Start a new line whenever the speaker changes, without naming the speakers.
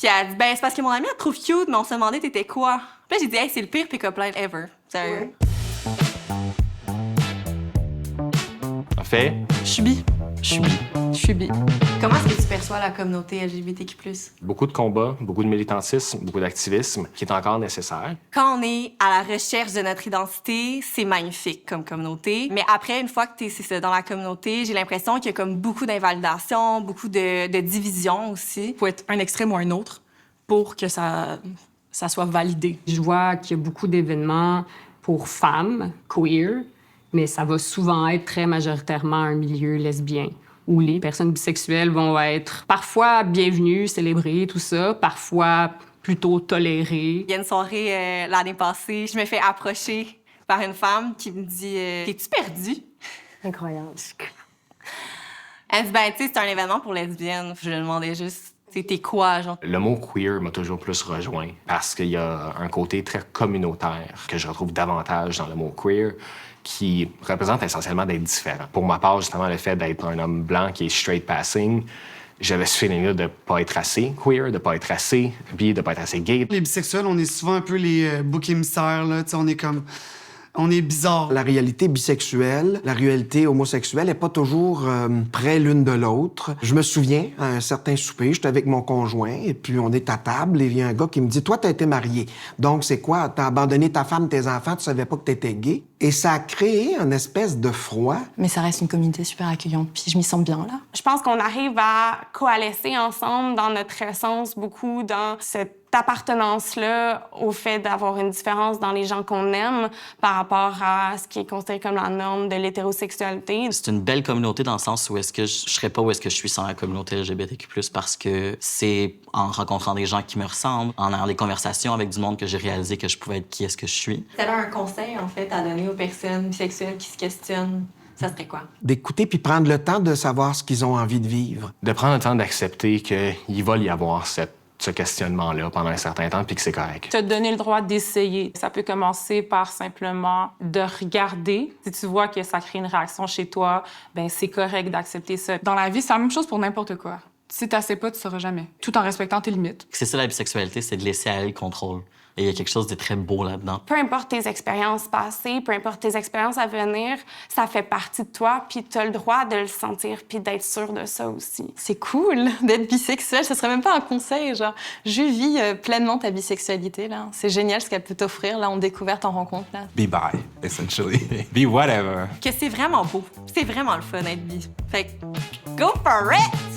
Puis elle dit, ben, c'est parce que mon amie, elle te trouve cute, mais on se demandait t'étais quoi. Puis là, j'ai dit, hey, c'est le pire pick-up line ever. Sérieux.
En fait,
Je suis bi.
je suis bi.
Je suis bi. Comment est-ce que tu perçois la communauté LGBTQ+.
Beaucoup de combats, beaucoup de militantisme, beaucoup d'activisme qui est encore nécessaire.
Quand on est à la recherche de notre identité, c'est magnifique comme communauté. Mais après, une fois que t'es dans la communauté, j'ai l'impression qu'il y a comme beaucoup d'invalidation, beaucoup de division aussi.
Il faut être un extrême ou un autre pour que ça soit validé.
Je vois qu'il y a beaucoup d'événements pour femmes queer, mais ça va souvent être très majoritairement un milieu lesbien, où les personnes bisexuelles vont être parfois bienvenues, célébrées, tout ça, parfois plutôt tolérées.
Il y a une soirée l'année passée, je me fais approcher par une femme qui me dit T'es-tu perdue?
Incroyable.
Elle dit Ben, tu sais, c'est un événement pour lesbiennes. Je lui demandais juste T'es quoi, genre?
Le mot queer m'a toujours plus rejoint parce qu'il y a un côté très communautaire que je retrouve davantage dans le mot queer qui représente essentiellement d'être différent. Pour ma part, justement, le fait d'être un homme blanc qui est straight passing, j'avais ce feeling-là de pas être assez queer, de pas être assez bi, de pas être assez gay.
Les bisexuels, on est souvent un peu les boucs émissaires, là. Tu sais, on est comme... On est bizarre.
La réalité bisexuelle, la réalité homosexuelle n'est pas toujours près l'une de l'autre. Je me souviens, à un certain souper, j'étais avec mon conjoint, et puis on est à table, et il y a un gars qui me dit « Toi, t'as été marié. Donc, c'est quoi? T'as abandonné ta femme, tes enfants, tu savais pas que t'étais gay? » Et ça a créé une espèce de froid.
Mais ça reste une communauté super accueillante, puis je m'y sens bien, là.
Je pense qu'on arrive à coalescer ensemble dans notre essence, beaucoup dans cette appartenance-là au fait d'avoir une différence dans les gens qu'on aime par rapport à ce qui est considéré comme la norme de l'hétérosexualité.
C'est une belle communauté dans le sens où est-ce que je serais pas où est-ce que je suis sans la communauté LGBTQ+, parce que c'est en rencontrant des gens qui me ressemblent, en ayant des conversations avec du monde que j'ai réalisé que je pouvais être qui est-ce que je suis.
Tu as un conseil, en fait, à donner aux personnes bisexuelles qui se questionnent. Ça serait quoi?
D'écouter puis prendre le temps de savoir ce qu'ils ont envie de vivre.
De prendre le temps d'accepter qu'il va y avoir ce questionnement-là pendant un certain temps, puis que c'est correct.
Te donner le droit d'essayer. Ça peut commencer par simplement de regarder. Si tu vois que ça crée une réaction chez toi, ben c'est correct d'accepter ça.
Dans la vie, c'est la même chose pour n'importe quoi. Si t'essaies pas, tu sauras jamais, tout en respectant tes limites.
C'est ça la bisexualité, c'est de laisser aller le contrôle. Et il y a quelque chose de très beau là-dedans.
Peu importe tes expériences passées, peu importe tes expériences à venir, ça fait partie de toi, puis tu as le droit de le sentir, puis d'être sûr de ça aussi.
C'est cool d'être bisexuel. Ce serait même pas un conseil, genre, je vis pleinement ta bisexualité, là. C'est génial ce qu'elle peut t'offrir, là, en découverte, en rencontre, là.
Be bi, essentially. Be whatever.
Que c'est vraiment beau. C'est vraiment le fun d'être bi. Fait que, go for it!